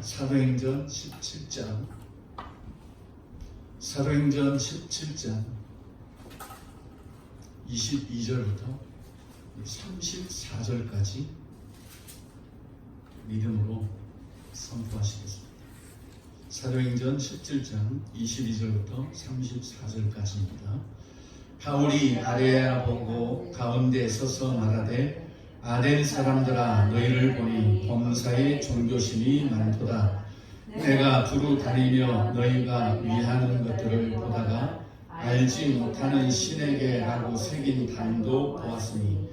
사도행전 17장 22절부터 34절까지 믿음으로 선포하시겠습니다. 사도행전 17장 22절부터 34절까지입니다. 바울이 아레아 보고 가운데 서서 말하되 아덴 사람들아 너희를 보니 범사에 종교심이 많도다. 내가 두루 다니며 너희가 위하는 것들을 보다가 알지 못하는 신에게 라고 새긴 단도 보았으니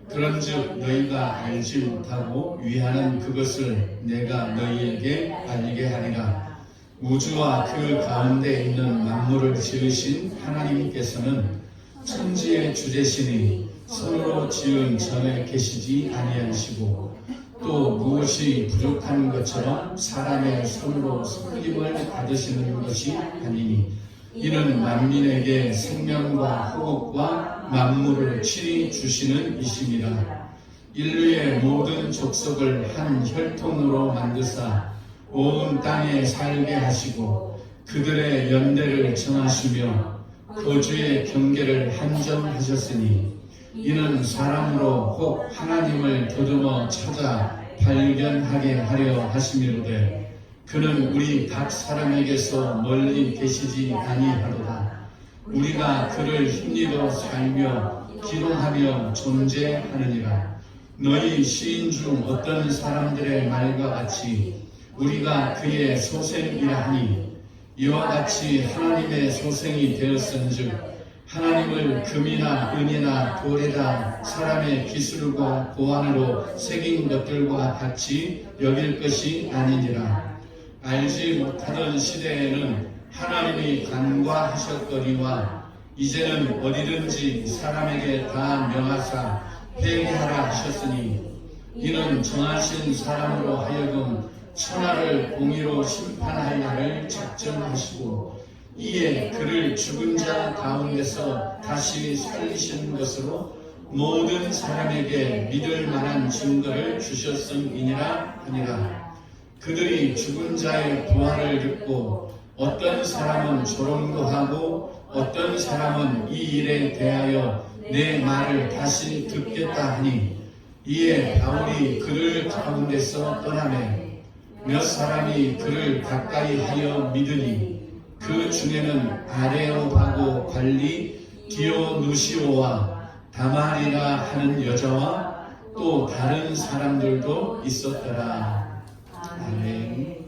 그런즉 너희가 알지 못하고 위하는 그것을 내가 너희에게 알게 하리라. 우주와 그 가운데 있는 만물을 지으신 하나님께서는 천지의 주제시니 손으로 지은 전에 계시지 아니하시고 또 무엇이 부족한 것처럼 사람의 손으로 섬김을 받으시는 것이 아니니 이는 만민에게 생명과 호흡과 만물을 친히 주시는 이심이라. 인류의 모든 족속을 한 혈통으로 만드사 온 땅에 살게 하시고 그들의 연대를 정하시며 거주의 경계를 한정하셨으니 이는 사람으로 혹 하나님을 더듬어 찾아 발견하게 하려 하심이로되 그는 우리 각 사람에게서 멀리 계시지 아니하도다. 우리가 그를 힘입어 살며 기도하며 존재하느니라. 너희 시인 중 어떤 사람들의 말과 같이 우리가 그의 소생이라 하니 이와 같이 하나님의 소생이 되었은즉 하나님을 금이나 은이나 돌에다 사람의 기술과 고안으로 새긴 것들과 같이 여길 것이 아니니라. 알지 못하던 시대에는 하나님이 간과하셨거니와 이제는 어디든지 사람에게 다 명하사 회개하라 하셨으니 이는 정하신 사람으로 하여금 천하를 공의로 심판하리라를 작정하시고 이에 그를 죽은 자 가운데서 다시 살리신 것으로 모든 사람에게 믿을 만한 증거를 주셨음이니라 하니라. 그들이 죽은 자의 부활을 듣고 어떤 사람은 조롱도 하고 어떤 사람은 이 일에 대하여 내 말을 다시 듣겠다 하니 이에 바울이 그들 가운데서 떠나매 몇 사람이 그를 가까이 하여 믿으니 그 중에는 아레오바고 관리 디오누시오와 다마리라 하는 여자와 또 다른 사람들도 있었더라. 아멘.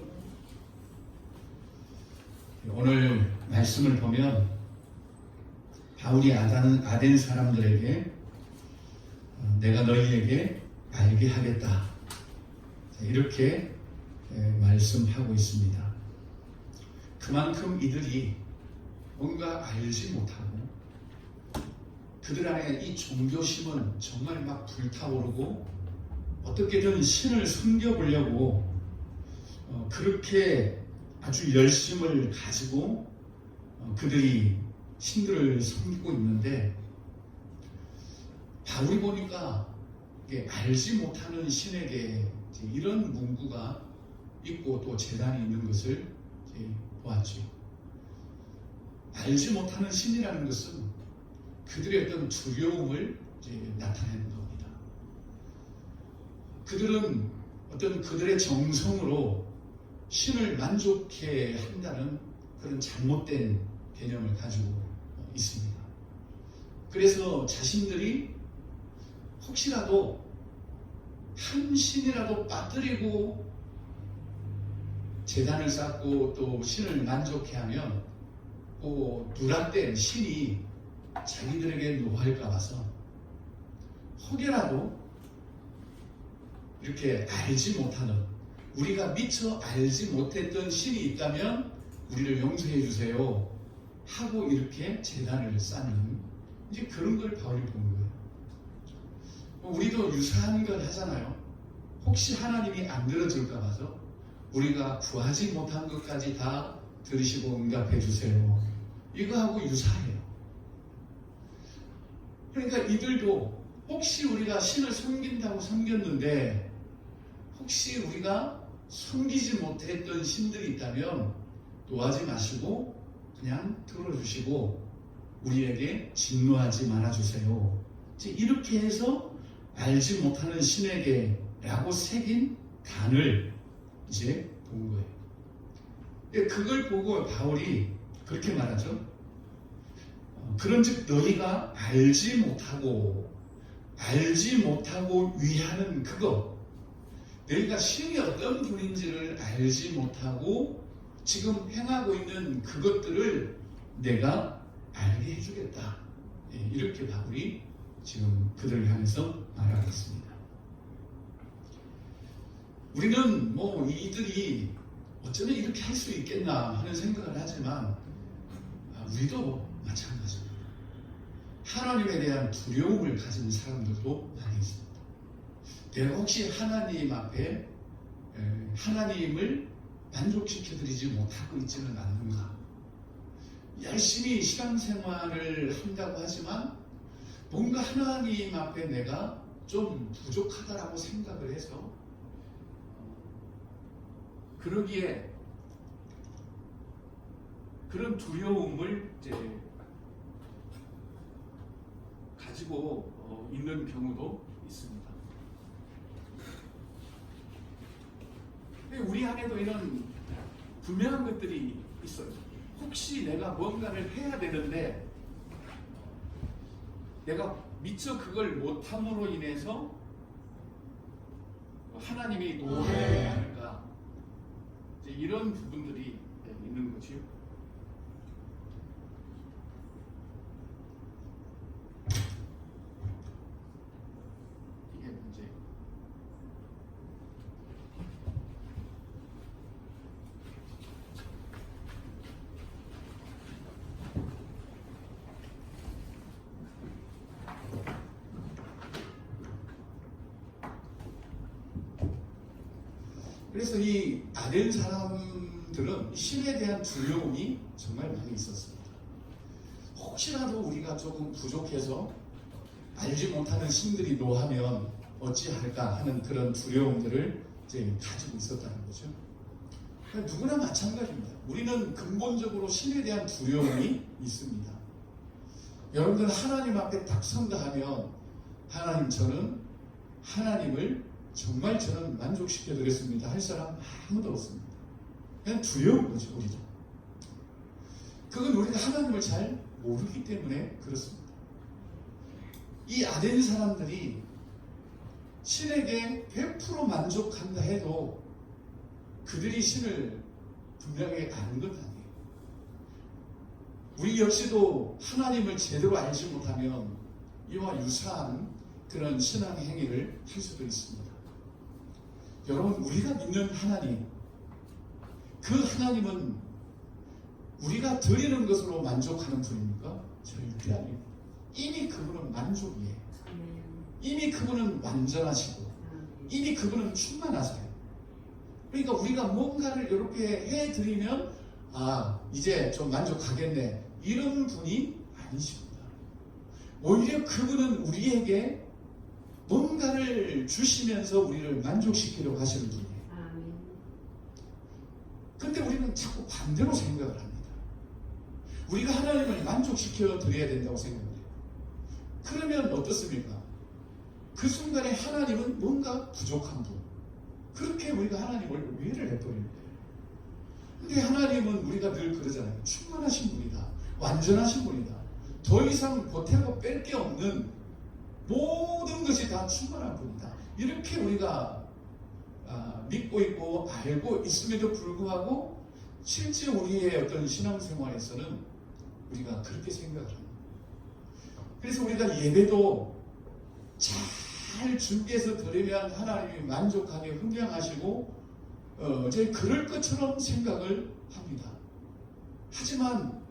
오늘 말씀을 보면 바울이 아덴 사람들에게 내가 너희에게 알게 하겠다 이렇게 말씀하고 있습니다. 그만큼 이들이 뭔가 알지 못하고 그들 안에 이 종교심은 정말 막 불타오르고 어떻게든 신을 섬겨보려고 그렇게 아주 열심을 가지고 그들이 신들을 섬기고 있는데 바울이 보니까 알지 못하는 신에게 이런 문구가 있고 또 제단이 있는 것을 보았죠. 알지 못하는 신이라는 것은 그들의 어떤 두려움을 나타내는 겁니다. 그들은 어떤 그들의 정성으로 신을 만족해 한다는 그런 잘못된 개념을 가지고 있습니다. 그래서 자신들이 혹시라도 한 신이라도 빠뜨리고 제단을 쌓고 또 신을 만족해 하면 그 누락된 신이 자기들에게 노할까 봐서 혹여라도 이렇게 알지 못하는 우리가 미처 알지 못했던 신이 있다면 우리를 용서해 주세요 하고 이렇게 제단을 쌓는 이제 그런 걸 바울이 본 거예요. 우리도 유사한 걸 하잖아요. 혹시 하나님이 안 들어줄까 봐서 우리가 구하지 못한 것까지 다 들으시고 응답해 주세요. 이거하고 유사해요. 그러니까 이들도 혹시 우리가 신을 섬긴다고 섬겼는데 혹시 우리가 숨기지 못했던 신들이 있다면 노하지 마시고 그냥 들어주시고 우리에게 진노하지 말아주세요. 이렇게 해서 알지 못하는 신에게 라고 새긴 단을 이제 본 거예요. 그걸 보고 바울이 그렇게 말하죠. 그런즉 너희가 알지 못하고 위하는 그거, 너희가 신이 어떤 분인지를 알지 못하고 지금 행하고 있는 그것들을 내가 알게 해주겠다. 이렇게 바울이 지금 그들을 향해서 말하고 있습니다. 우리는 뭐 이들이 어쩌면 이렇게 할 수 있겠나 하는 생각을 하지만 우리도 마찬가지입니다. 하나님에 대한 두려움을 가진 사람들도 많이 있습니다. 내가 혹시 하나님 앞에 하나님을 만족시켜드리지 못하고 있지는 않는가? 열심히 신앙생활을 한다고 하지만 뭔가 하나님 앞에 내가 좀 부족하다라고 생각을 해서 그러기에 그런 두려움을 이제 가지고 있는 경우도 있습니다. 우리 안에도 이런 분명한 것들이 있어요. 혹시 내가 뭔가를 해야 되는데 내가 미처 그걸 못함으로 인해서 하나님이 노하지 않을까, 이런 부분들이 있는 거지요. 이게 문제. 그래서 이 아덴 사람들은 신에 대한 두려움이 정말 많이 있었습니다. 혹시라도 우리가 조금 부족해서 알지 못하는 신들이 노하면 어찌할까 하는 그런 두려움들을 이제 가지고 있었다는 거죠. 누구나 마찬가지입니다. 우리는 근본적으로 신에 대한 두려움이 있습니다. 여러분들 하나님 앞에 딱 선다 하면 하나님, 저는 하나님을 정말 저는 만족시켜 드렸습니다 할 사람 아무도 없습니다. 그냥 두려운 거죠. 우리도 그건 우리가 하나님을 잘 모르기 때문에 그렇습니다. 이 아덴 사람들이 신에게 100% 만족한다 해도 그들이 신을 분명히 아는 것 아니에요. 우리 역시도 하나님을 제대로 알지 못하면 이와 유사한 그런 신앙 행위를 할 수도 있습니다. 여러분, 우리가 믿는 하나님, 그 하나님은 우리가 드리는 것으로 만족하는 분입니까? 절대 아닙니다. 이미 그분은 만족이에요. 이미 그분은 완전하시고 이미 그분은 충만하세요. 그러니까 우리가 뭔가를 이렇게 해드리면 이제 좀 만족하겠네, 이런 분이 아니십니다. 오히려 그분은 우리에게 뭔가를 주시면서 우리를 만족시키려고 하시는 분이에요. 그런데 우리는 자꾸 반대로 생각을 합니다. 우리가 하나님을 만족시켜 드려야 된다고 생각해요. 그러면 어떻습니까? 그 순간에 하나님은 뭔가 부족한 분, 그렇게 우리가 하나님을 오해를 해버리는 거예요. 근데 하나님은 우리가 늘 그러잖아요. 충만하신 분이다, 완전하신 분이다, 더 이상 보태고 뺄 게 없는 모든 것이 다 충만한 분이다, 이렇게 우리가 믿고 있고 알고 있음에도 불구하고 실제 우리의 어떤 신앙생활에서는 우리가 그렇게 생각을 합니다. 그래서 우리가 예배도 잘 준비해서 드리면 하나님이 만족하게 흥량하시고 이제 그럴 것처럼 생각을 합니다. 하지만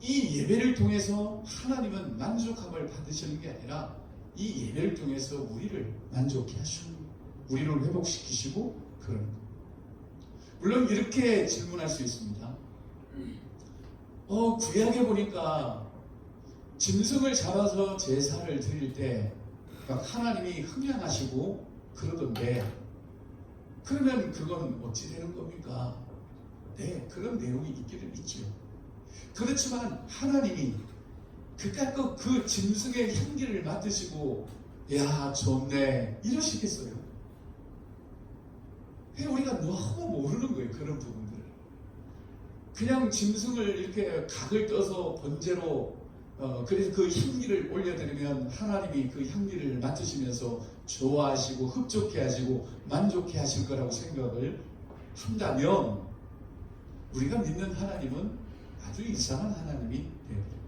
이 예배를 통해서 하나님은 만족함을 받으시는 게 아니라 이 예배를 통해서 우리를 만족해 하시고 우리를 회복시키시고 그런 것. 물론 이렇게 질문할 수 있습니다. 구약에 보니까 짐승을 잡아서 제사를 드릴 때 하나님이 흥량하시고 그러던데 그러면 그건 어찌 되는 겁니까? 네, 그런 내용이 있기는 있죠. 그렇지만 하나님이 그깟 그 짐승의 향기를 맡으시고 야 좋네 이러시겠어요? 우리가 너무 모르는 거예요. 그런 부분들을. 그냥 짐승을 이렇게 각을 떠서 번제로 그래서 그 향기를 올려드리면 하나님이 그 향기를 맡으시면서 좋아하시고 흡족해 하시고 만족해 하실 거라고 생각을 한다면 우리가 믿는 하나님은 아주 이상한 하나님이 되어버려요.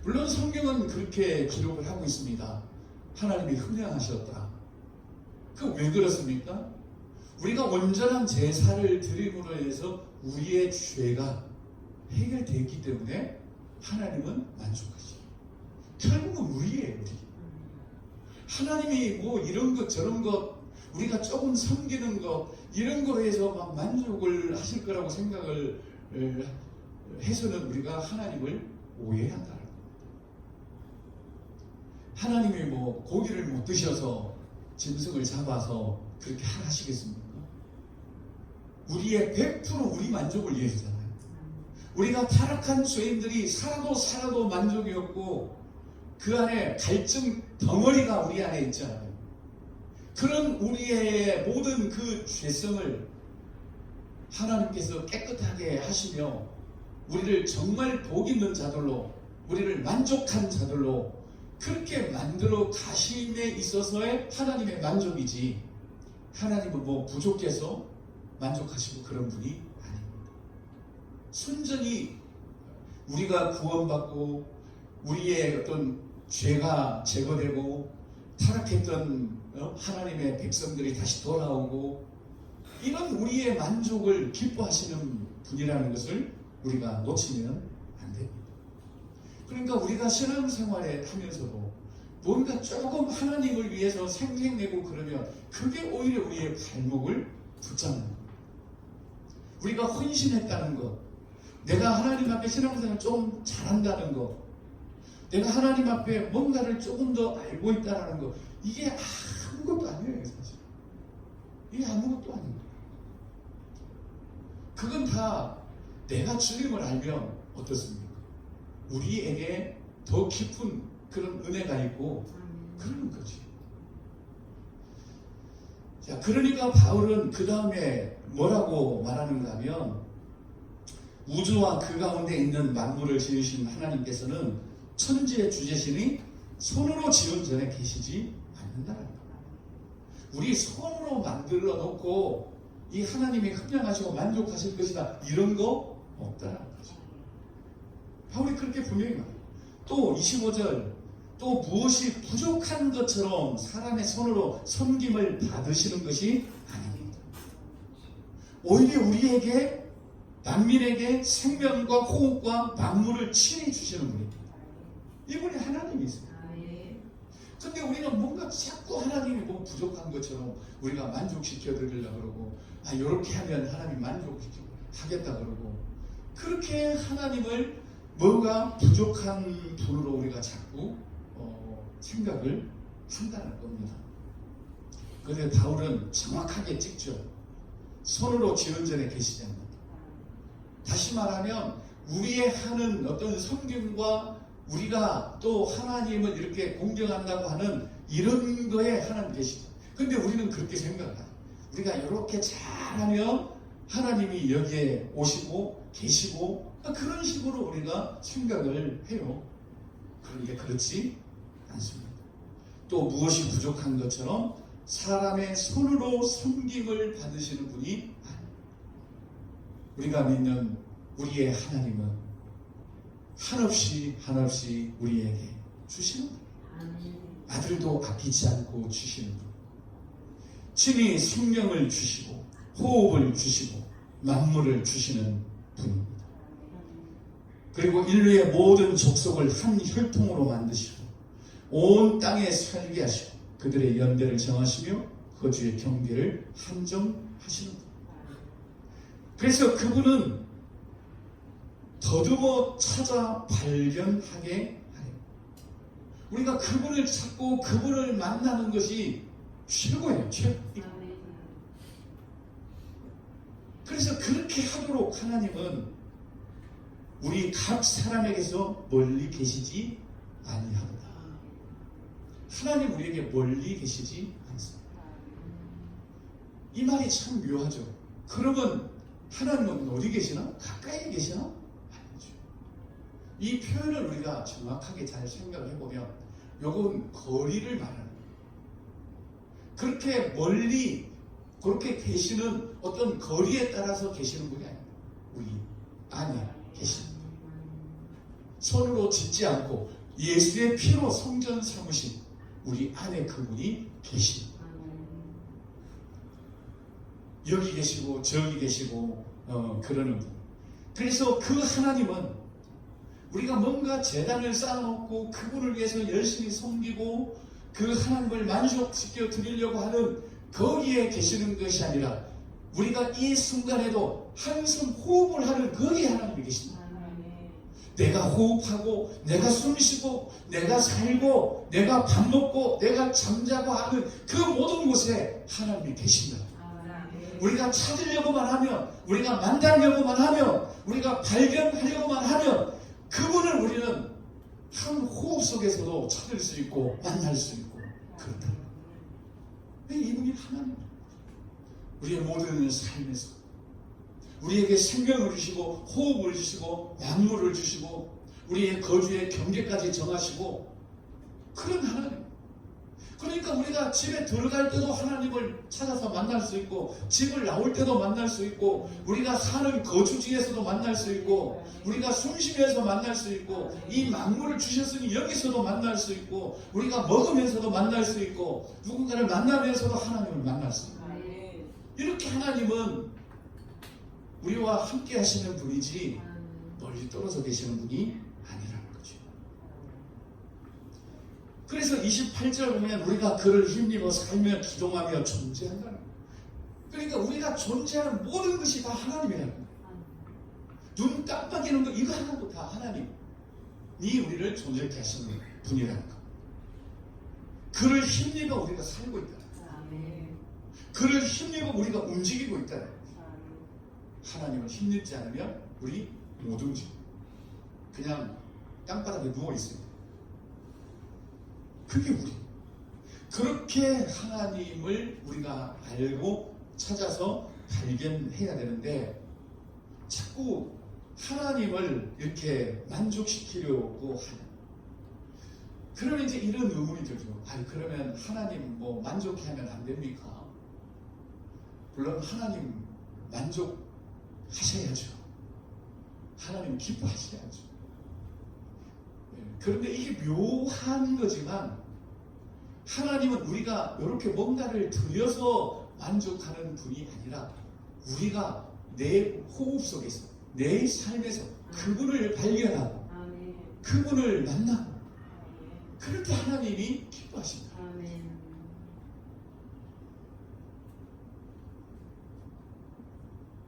물론 성경은 그렇게 기록을 하고 있습니다. 하나님이 흠양하셨다. 그 왜 그렇습니까? 우리가 온전한 제사를 드림으로 해서 우리의 죄가 해결되었기 때문에 하나님은 만족하시죠. 결국은 우리예요. 우리. 하나님이 뭐 이런 것 저런 것 우리가 조금 섬기는 것 이런 거에 해서 막 만족을 하실 거라고 생각을 해서는 우리가 하나님을 오해한다는 겁니다. 하나님이 뭐 고기를 못 드셔서 짐승을 잡아서 그렇게 하시겠습니까? 우리의 100% 우리 만족을 위해서잖아요. 우리가 타락한 죄인들이 살아도 만족이 없고 그 안에 갈증 덩어리가 우리 안에 있잖아요. 그런 우리의 모든 그 죄성을 하나님께서 깨끗하게 하시며 우리를 정말 복 있는 자들로 우리를 만족한 자들로 그렇게 만들어 가심에 있어서의 하나님의 만족이지 하나님은 뭐 부족해서 만족하시고 그런 분이 아닙니다. 순전히 우리가 구원받고 우리의 어떤 죄가 제거되고 타락했던 하나님의 백성들이 다시 돌아오고 이런 우리의 만족을 기뻐하시는 분이라는 것을 우리가 놓치면 안 됩니다. 그러니까 우리가 신앙생활에 하면서도 뭔가 조금 하나님을 위해서 생색내고 그러면 그게 오히려 우리의 발목을 붙잡는 거예요. 우리가 헌신했다는 것, 내가 하나님 앞에 신앙생활 좀 잘한다는 것, 내가 하나님 앞에 뭔가를 조금 더 알고 있다는 것, 이게 아무것도 아니에요. 사실 이게 아무것도 아닙니다. 그건 다 내가 주님을 알면 어떻습니까? 우리에게 더 깊은 그런 은혜가 있고 그러는 거지. 자, 그러니까 바울은 그 다음에 뭐라고 말하는가 하면 우주와 그 가운데 있는 만물을 지으신 하나님께서는 천지의 주제신이 손으로 지은 전에 계시지 않는다는 거예요. 우리 손으로 만들어 놓고 이 하나님이 흠양하시고 만족하실 것이다 이런 거 없다는 거죠. 바울이 그렇게 분명히 말해요. 또 25절 또 무엇이 부족한 것처럼 사람의 손으로 섬김을 받으시는 것이 아닙니다. 오히려 우리에게 만민에게 생명과 호흡과 만물을 친히 주시는 분입니다. 이분이 하나님이세요. 근데 우리는 뭔가 자꾸 하나님이 뭐 부족한 것처럼 우리가 만족시켜 드리려고 그러고 이렇게 하면 하나님 만족하겠다 그러고 그렇게 하나님을 뭔가 부족한 분으로 우리가 자꾸 생각을 한다는 겁니다. 그런데 바울은 정확하게 찍죠. 손으로 지은 전에 계시지 않는다. 다시 말하면 우리의 하는 어떤 섬김과 우리가 또 하나님을 이렇게 공경한다고 하는 이런 거에 하나님 계시죠. 근데 우리는 그렇게 생각해요. 우리가 이렇게 잘하면 하나님이 여기에 오시고 계시고 그런 식으로 우리가 생각을 해요. 그런데 그렇지 않습니다. 또 무엇이 부족한 것처럼 사람의 손으로 섬김을 받으시는 분이 아닙니다. 우리가 믿는 우리의 하나님은 한없이 우리에게 주시는 분. 아들도 아끼지 않고 주시는 분. 친히 생명을 주시고 호흡을 주시고 만물을 주시는 분입니다. 그리고 인류의 모든 족속을 한 혈통으로 만드시고 온 땅에 살게 하시고 그들의 연대를 정하시며 거주의 경계를 한정하시는 분. 그래서 그분은 더듬어 찾아 발견하게 하여 우리가 그분을 찾고 그분을 만나는 것이 최고예요. 최고. 그래서 그렇게 하도록 하나님은 우리 각 사람에게서 멀리 계시지 아니하도다. 하나님 우리에게 멀리 계시지 않습니다. 이 말이 참 묘하죠. 그러면 하나님은 어디 계시나? 가까이 계시나? 아니죠. 이 표현을 우리가 정확하게 잘 생각을 해보면 요건 거리를 말하는 거예요. 그렇게 멀리 그렇게 계시는 어떤 거리에 따라서 계시는 분이 아닙니다. 우리 안에 계십니다. 손으로 짓지 않고 예수의 피로 성전 삼으신 우리 안에 그분이 계십니다. 여기 계시고 저기 계시고 그러는 분. 그래서 그 하나님은 우리가 뭔가 제단을 쌓아놓고 그분을 위해서 열심히 섬기고 그 하나님을 만족시켜 드리려고 하는 거기에 계시는 것이 아니라 우리가 이 순간에도 한숨 호흡을 하는 거기에 하나님이 계십니다. 내가 호흡하고 내가 숨쉬고 내가 살고 내가 밥 먹고 내가 잠자고 하는 그 모든 곳에 하나님이 계십니다. 우리가 찾으려고만 하면 우리가 만나려고만 하면 우리가 발견하려고만 하면 그분을 우리는 한 호흡 속에서도 찾을 수 있고 만날 수 있고 그렇다. 이분이 하나님 우리의 모든 삶에서 우리에게 생명을 주시고 호흡을 주시고 만물을 주시고 우리의 거주의 경계까지 정하시고 그런 하나님. 그러니까 우리가 집에 들어갈 때도 하나님을 찾아서 만날 수 있고 집을 나올 때도 만날 수 있고 우리가 사는 거주지에서도 만날 수 있고 우리가 숨쉬면서 만날 수 있고 이 만물을 주셨으니 여기서도 만날 수 있고 우리가 먹으면서도 만날 수 있고 누군가를 만나면서도 하나님을 만날 수 있고 이렇게 하나님은 우리와 함께 하시는 분이지 멀리 떨어져 계시는 분이 아니라는 거죠. 그래서 28절 보면 우리가 그를 힘입어 살며 기동하며 존재한다는 거예요. 그러니까 우리가 존재하는 모든 것이 다 하나님이라는 거예요. 눈 깜빡이는 거 이거 하나도 다 하나님이 우리를 존재케 하시는 분이라는 거예요. 그를 힘입어 우리가 살고 있다는 거예요. 그를 힘입어 우리가 움직이고 있다는 거예요. 하나님을 힘입지 않으면 우리 못 움직여. 그냥 땅바닥에 누워있어요. 그게 우리. 그렇게 하나님을 우리가 알고 찾아서 발견해야 되는데 자꾸 하나님을 이렇게 만족시키려고 하는. 그러면 이제 이런 의문이 들죠. 아니 그러면 하나님 뭐 만족해 하면 안 됩니까? 물론 하나님 만족하셔야죠. 하나님 기뻐하셔야죠. 그런데 이게 묘한 거지만 하나님은 우리가 이렇게 뭔가를 들여서 만족하는 분이 아니라 우리가 내 호흡 속에서 내 삶에서 그분을 발견하고 그분을 만나고 그럴 때 하나님이 기뻐하십니다.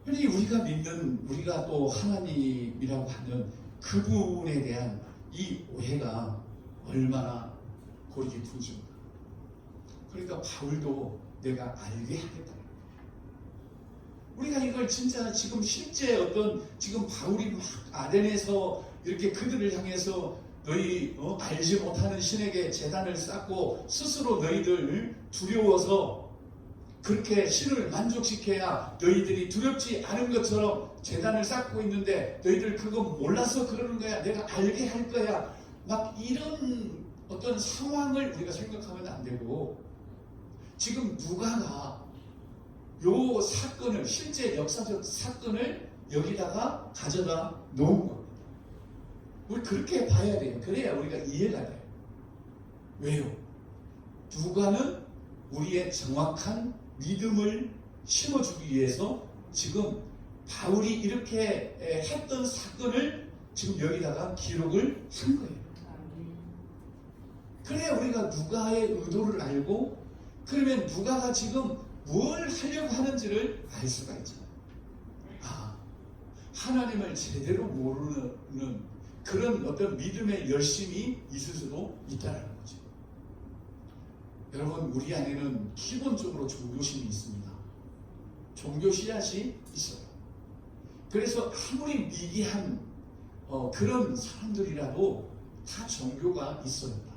그러니 우리가 믿는 우리가 또 하나님이라고 하는 그분에 대한 이 오해가 얼마나 골이 깊은지. 그러니까 바울도 내가 알게 하겠다. 우리가 이걸 진짜 지금 실제 어떤 지금 바울이 막 아덴에서 이렇게 그들을 향해서 너희 알지 못하는 신에게 제단을 쌓고 스스로 너희들 두려워서 그렇게 신을 만족시켜야 너희들이 두렵지 않은 것처럼 제단을 쌓고 있는데 너희들 그거 몰라서 그러는 거야. 내가 알게 할 거야. 막 이런 어떤 상황을 우리가 생각하면 안 되고 지금 누가가 요 사건을 실제 역사적 사건을 여기다가 가져다 놓은 겁니다. 우리 그렇게 봐야 돼요. 그래야 우리가 이해가 돼요. 왜요? 누가는 우리의 정확한 믿음을 심어주기 위해서 지금 바울이 이렇게 했던 사건을 지금 여기다가 기록을 한 거예요. 그래야 우리가 누가의 의도를 알고 그러면 누가가 지금 뭘 하려고 하는지를 알 수가 있잖아요. 아, 하나님을 제대로 모르는 그런 어떤 믿음의 열심이 있을 수도 있다는 거죠. 여러분, 우리 안에는 기본적으로 종교심이 있습니다. 종교 씨앗이 있어요. 그래서 아무리 미개한 그런 사람들이라도 다 종교가 있어야 한다.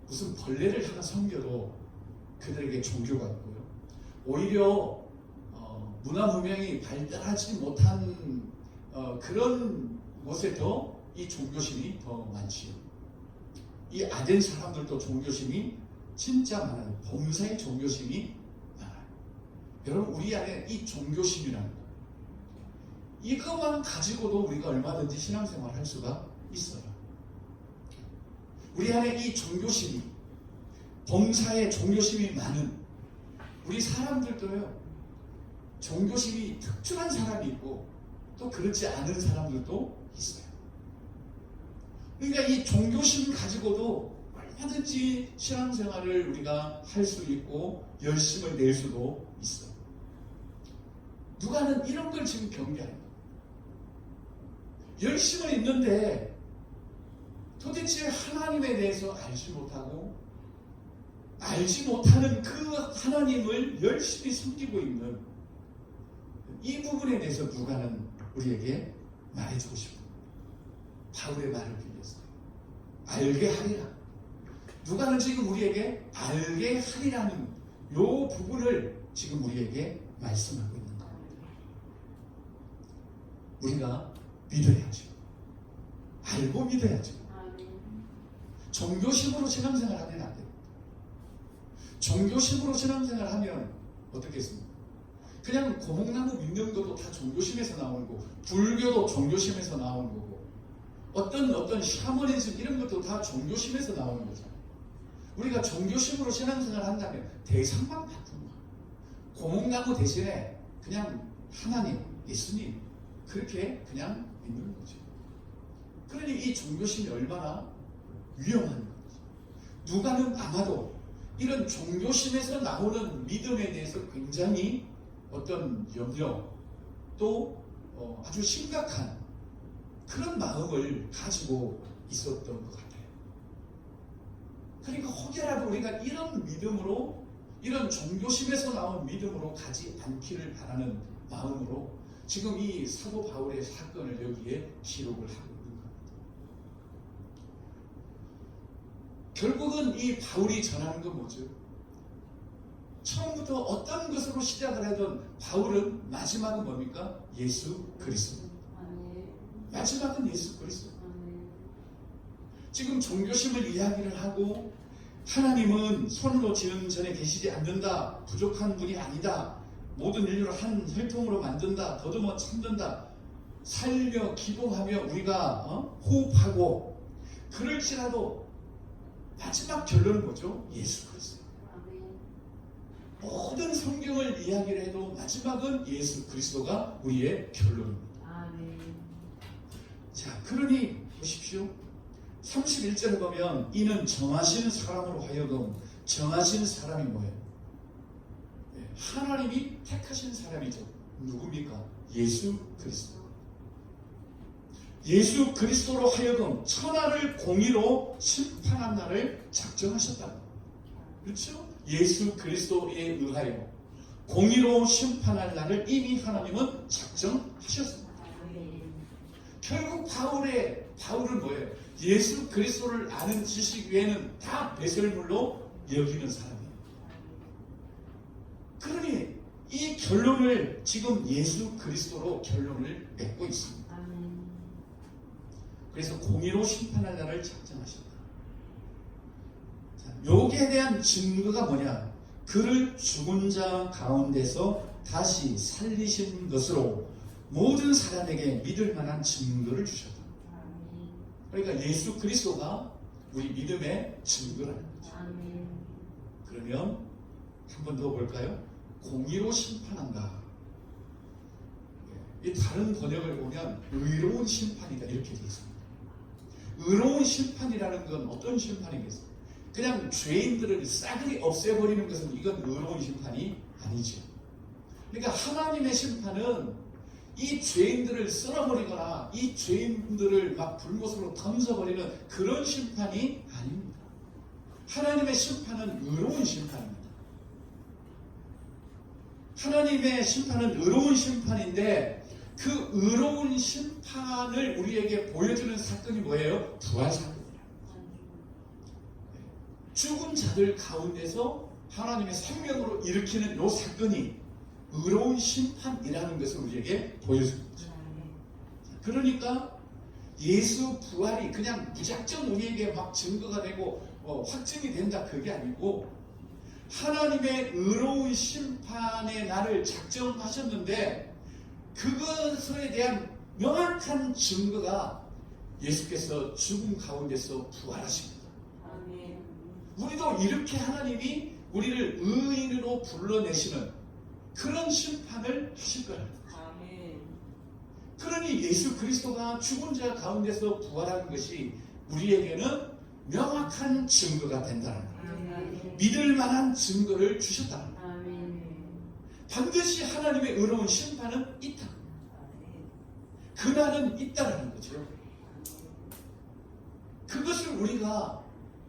무슨 벌레를 하나 섬겨도 그들에게 종교가 있고요. 오히려 문화 문명이 발달하지 못한 그런 곳에 더 이 종교심이 더 많지요. 이 아덴 사람들도 종교심이 진짜 많아요. 범사의 종교심이 많아요. 여러분, 우리 안에 이 종교심이라는 거, 이것만 가지고도 우리가 얼마든지 신앙생활 할 수가 있어요. 우리 안에 이 종교심이, 범사의 종교심이 많은 우리 사람들도요, 종교심이 특출한 사람이 있고 또 그렇지 않은 사람들도 있어요. 그러니까 이 종교심 가지고도 얼마든지 신앙생활을 우리가 할 수 있고 열심을 낼 수도 있어요. 누가는 이런 걸 지금 경계하는 거예요. 열심은 있는데 도대체 하나님에 대해서 알지 못하고 알지 못하는 그 하나님을 열심히 숨기고 있는 이 부분에 대해서 누가는 우리에게 말해주고 싶어요. 바울의 말을 빌려서 알게 하리라. 누가는 지금 우리에게 알게 하리라는 이 부분을 지금 우리에게 말씀하고 있는 겁니다. 우리가 믿어야죠. 알고 믿어야죠. 종교심으로 신앙생활 하면 안 됩니다. 종교심으로 신앙생활 하면 어떻겠습니까? 그냥 고목나무 믿는 것도 다 종교심에서 나오는 거고, 불교도 종교심에서 나오는 거고, 어떤 샤머니즘 이런 것도 다 종교심에서 나오는 거잖아요. 우리가 종교심으로 신앙생활 한다면 대상만 바꾸는 거예요. 고목나무 대신에 그냥 하나님, 예수님 그렇게 그냥 믿는 거죠. 그러니 이 종교심이 얼마나 위험한 거죠. 누가는 아마도 이런 종교심에서 나오는 믿음에 대해서 굉장히 어떤 염려 또 아주 심각한 그런 마음을 가지고 있었던 것 같아요. 그러니까 혹여라도 우리가 이런 믿음으로, 이런 종교심에서 나온 믿음으로 가지 않기를 바라는 마음으로 지금 이 사도 바울의 사건을 여기에 기록을 하고 있는 겁니다. 결국은 이 바울이 전하는 건 뭐죠? 처음부터 어떤 것으로 시작을 하던 바울은 마지막은 뭡니까? 예수 그리스도. 마지막은 예수 그리스도. 지금 종교심을 이야기를 하고 하나님은 손으로 지은 전에 계시지 않는다. 부족한 분이 아니다. 모든 인류를 한 혈통으로 만든다. 더듬어 참든다. 살며 기도하며 우리가 호흡하고 그럴지라도 마지막 결론은 뭐죠? 예수 그리스도. 모든 성경을 이야기를 해도 마지막은 예수 그리스도가 우리의 결론입니다. 자, 그러니 보십시오. 31절에 보면 이는 정하신 사람으로 하여금, 정하신 사람이 뭐예요? 하나님이 택하신 사람이죠. 누굽니까? 예수 그리스도. 예수 그리스도로 하여금 천하를 공의로 심판한 날을 작정하셨다. 그렇죠? 예수 그리스도에 의하여 공의로 심판할 날을 이미 하나님은 작정하셨습니다. 결국 바울은 뭐예요? 예수 그리스도를 아는 지식 외에는 다 배설물로 여기는 사람이에요. 그러니 이 결론을 지금 예수 그리스도로 결론을 맺고 있습니다. 그래서 공의로 심판할 날을 작정하셨다. 여기에 대한 증거가 뭐냐? 그를 죽은 자 가운데서 다시 살리신 것으로 모든 사람에게 믿을 만한 증거를 주셨다. 그러니까 예수 그리스도가 우리 믿음의 증거라는 거죠. 그러면 한 번 더 볼까요? 공의로 심판한다. 이 다른 번역을 보면 의로운 심판이다 이렇게 되어 있습니다. 의로운 심판이라는 건 어떤 심판이겠어요? 그냥 죄인들을 싸그리 없애버리는 것은 이건 의로운 심판이 아니죠. 그러니까 하나님의 심판은 이 죄인들을 쓸어버리거나 이 죄인들을 막 불못으로 던져버리는 그런 심판이 아닙니다. 하나님의 심판은 의로운 심판입니다. 하나님의 심판은 의로운 심판인데 그 의로운 심판을 우리에게 보여주는 사건이 뭐예요? 부활 사건이에요. 죽은 자들 가운데서 하나님의 생명으로 일으키는 이 사건이 의로운 심판이라는 것을 우리에게 보여줍니다. 그러니까 예수 부활이 그냥 무작정 우리에게 막 증거가 되고 확증이 된다, 그게 아니고 하나님의 의로운 심판의 날을 작정하셨는데 그것에 대한 명확한 증거가 예수께서 죽음 가운데서 부활하십니다. 우리도 이렇게 하나님이 우리를 의인으로 불러내시는 그런 심판을 하실 거예요. 그러니 예수 그리스도가 죽은 자 가운데서 부활하는 것이 우리에게는 명확한 증거가 된다는 거예요. 믿을 만한 증거를 주셨다는 거예요. 반드시 하나님의 의로운 심판은 있다. 그날은 있다라는 거죠. 그것을 우리가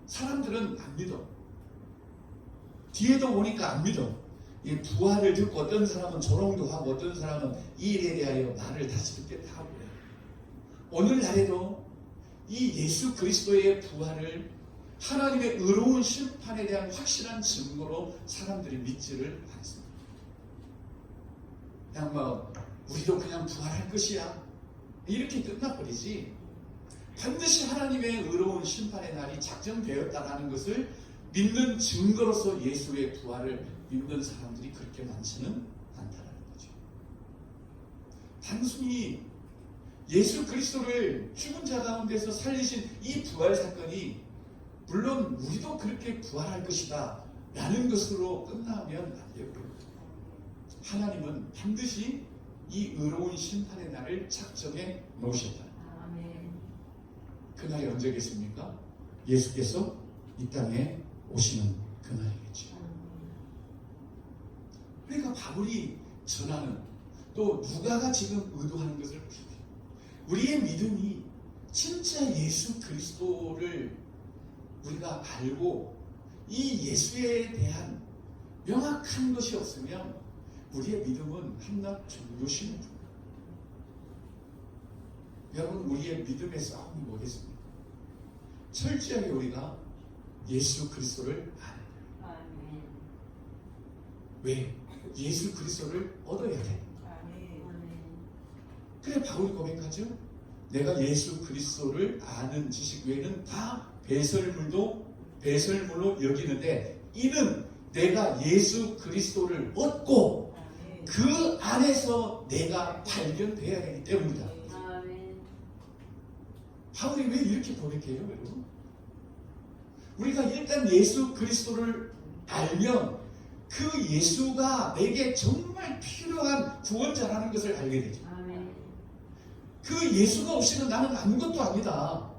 사람들은 안 믿어. 뒤에도 보니까 안 믿어. 이 부활을 듣고 어떤 사람은 조롱도 하고 어떤 사람은 이 일에 대하여 말을 다시 듣겠다 하고 그래요. 오늘날에도 이 예수 그리스도의 부활을 하나님의 의로운 심판에 대한 확실한 증거로 사람들이 믿지를 않습니다. 그냥 뭐 우리도 그냥 부활할 것이야 이렇게 끝나버리지, 반드시 하나님의 의로운 심판의 날이 작정되었다는 것을 믿는 증거로서 예수의 부활을 믿는 사람들이 그렇게 많지는 않다는 거죠. 단순히 예수 그리스도를 죽은 자 가운데서 살리신 이 부활 사건이 물론 우리도 그렇게 부활할 것이다 라는 것으로 끝나면 안 되고요. 하나님은 반드시 이 의로운 심판의 날을 작정해 놓으셨다. 그날이 언제겠습니까? 예수께서 이 땅에 오시는 그날이겠죠. 그러니까 바울이 전하는, 또 누가가 지금 의도하는 것을 보십시오. 우리의 믿음이 진짜 예수 그리스도를 우리가 알고 이 예수에 대한 명확한 것이 없으면 우리의 믿음은 한낱 종교심입니다. 여러분, 우리의 믿음의 싸움이 뭐겠습니까? 철저하게 우리가 예수 그리스도를 아는 거예요. 왜? 예수 그리스도를 얻어야 돼. 그래 바울이 고백하죠. 내가 예수 그리스도를 아는 지식 외에는 다 배설물로 여기는데 이는 내가 예수 그리스도를 얻고 그 안에서 내가 발견되어야 되기 때문이다. 바울이 왜 이렇게 고백해요, 여러분? 우리가 일단 예수 그리스도를 알면 그 예수가 내게 정말 필요한 구원자라는 것을 알게 되죠. 그 예수가 없이는 나는 아무것도 아니다.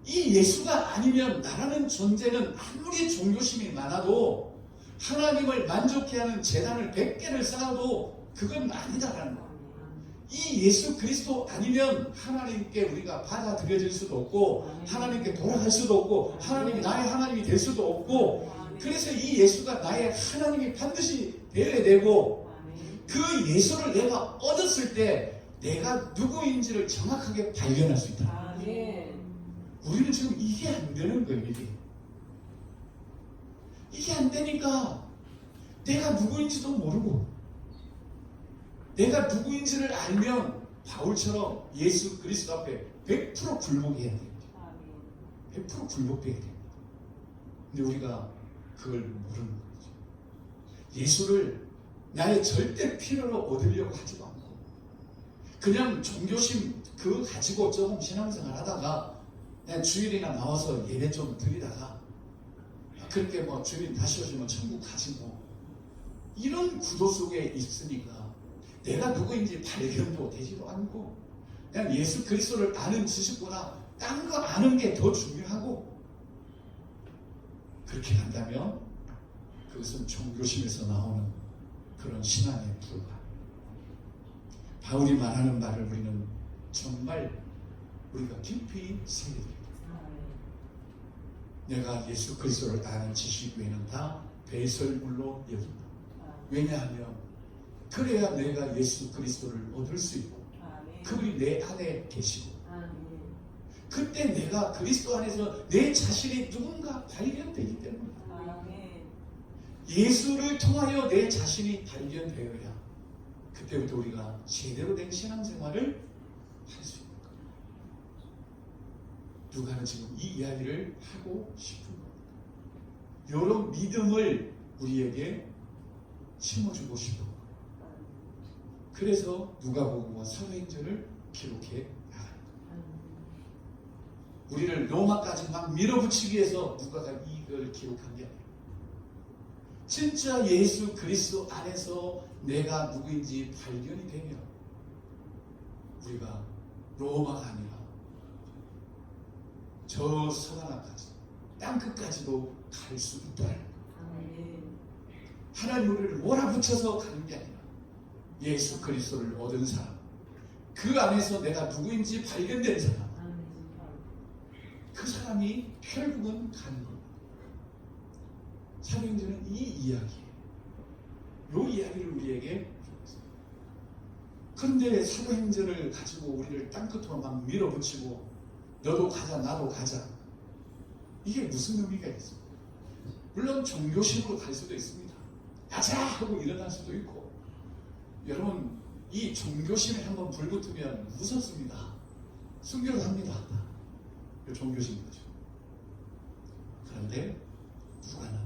이 예수가 아니면 나라는 존재는 아무리 종교심이 많아도 하나님을 만족해 하는 제단을 100개를 쌓아도 그건 아니다라는 거예요. 이 예수 그리스도 아니면 하나님께 우리가 받아들여질 수도 없고 하나님께 돌아갈 수도 없고 하나님이 나의 하나님이 될 수도 없고, 그래서 이 예수가 나의 하나님이 반드시 되어야 되고, 그 예수를 내가 얻었을 때 내가 누구인지를 정확하게 발견할 수 있다. 우리는 지금 이게 안 되는 거예요. 이게 안 되니까 내가 누구인지도 모르고, 내가 누구인지를 알면 바울처럼 예수 그리스도 앞에 100% 굴복해야 됩니다. 100% 굴복해야 됩니다. 근데 우리가 그걸 모르는 거죠. 예수를 나의 절대 필요로 얻으려고 하지도 않고 그냥 종교심 그거 가지고 조금 신앙생활 하다가 그냥 주일이나 나와서 예배 좀 드리다가 그렇게 뭐 주님 다시 오시면 천국 가지 뭐 이런 구도 속에 있으니까 내가 누구인지 발견도 되지도 않고 그냥 예수 그리스도를 아는 지식보다 딴 거 아는 게 더 중요하고, 그렇게 한다면 그것은 종교심에서 나오는 그런 신앙에 불과합니다. 바울이 말하는 말을 우리는 정말 우리가 깊이 새겨야 됩니다. 내가 예수 그리스도를 아는 지식 외에는 다 배설물로 여긴다. 왜냐하면 그래야 내가 예수 그리스도를 얻을 수 있고 그분이 내 안에 계시고 그때 내가 그리스도 안에서 내 자신이 누군가 발견되기 때문에 예수를 통하여 내 자신이 발견되어야 그때부터 우리가 제대로 된 신앙생활을 할 수 있는 겁니다. 누가는 지금 이 이야기를 하고 싶은 겁니다. 이런 믿음을 우리에게 심어주고 싶은 거예요. 그래서 누가복음과 사도행전을 기록해 나가는 거예요. 우리를 로마까지 막 밀어붙이기 위해서 누가가 이걸 기록한 게 아니에요. 진짜 예수 그리스도 안에서 내가 누구인지 발견이 되면 우리가 로마가 아니라 저 서가나까지 땅끝까지도 갈 수 있다는 거예요. 하나님 우리를 몰아붙여서 가는 게 아니라 예수 그리스도를 얻은 사람, 그 안에서 내가 누구인지 발견된 사람, 그 사람이 결국은 가는 겁니다. 사도행전은 이 이야기예요. 이 이야기를 우리에게 주었어요. 그런데 사도행전을 가지고 우리를 땅끝으로 막 밀어붙이고 너도 가자 나도 가자, 이게 무슨 의미가 있어요? 물론 종교심으로 갈 수도 있습니다. 가자 하고 일어날 수도 있고, 여러분 이 종교심에 한번 불붙으면 무섭습니다. 숨겨도 합니다. 종교심 거죠. 그런데 누가는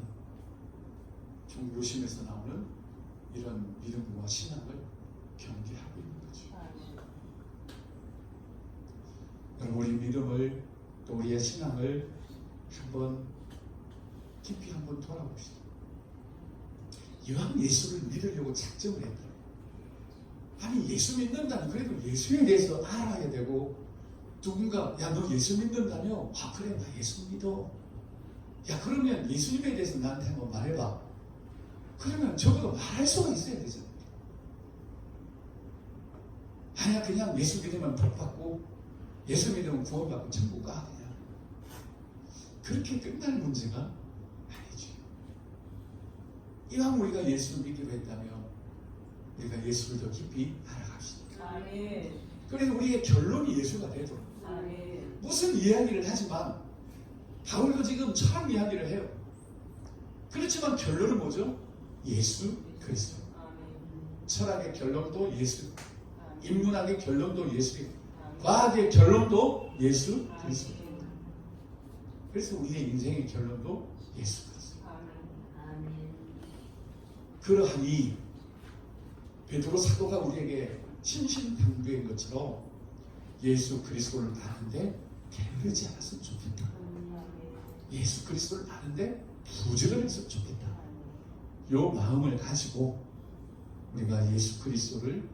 종교심에서 나오는 이런 믿음과 신앙을 경계하고 있는 거죠. 여러분 우리 믿음을 또 우리의 신앙을 한번 깊이 한번 돌아봅시다. 이왕 예수를 믿으려고 작정을 했다. 아니 예수 믿는다면 그래도 예수에 대해서 알아야 되고, 누군가 야 너 예수 믿는다며? 아 그래 나 예수 믿어. 야 그러면 예수님에 대해서 나한테 한번 말해봐. 그러면 적어도 말할 수가 있어야 되잖아요. 아니야 그냥 예수 믿으면 복 받고 예수 믿으면 구원 받고 천국 가, 그냥 그렇게 끝날 문제가 아니지. 이왕 우리가 예수를 믿기로 했다면 우리가 예수를 더 깊이 알아갑시다. 그래서 우리의 결론이 예수가 되도록. 무슨 이야기를 하지만 바울도 지금 철학 이야기를 해요. 그렇지만 결론은 뭐죠? 예수 그리스도. 철학의 결론도 예수, 인문학의 결론도 예수, 과학의 결론도 예수 그리스도. 그래서 우리의 인생의 결론도 예수 그리스도. 그러하니 베드로 사도가 우리에게 신신당부인 것처럼 예수 그리스도를 아는데 게으르지 않았으면 좋겠다. 예수 그리스도를 아는데 부지런히 했으면 좋겠다. 이 마음을 가지고 우리가 예수 그리스도를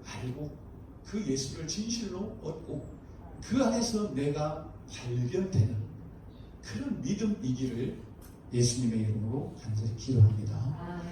알고 그 예수를 진실로 얻고 그 안에서 내가 발견되는 그런 믿음이기를 예수님의 이름으로 간절히 기도합니다.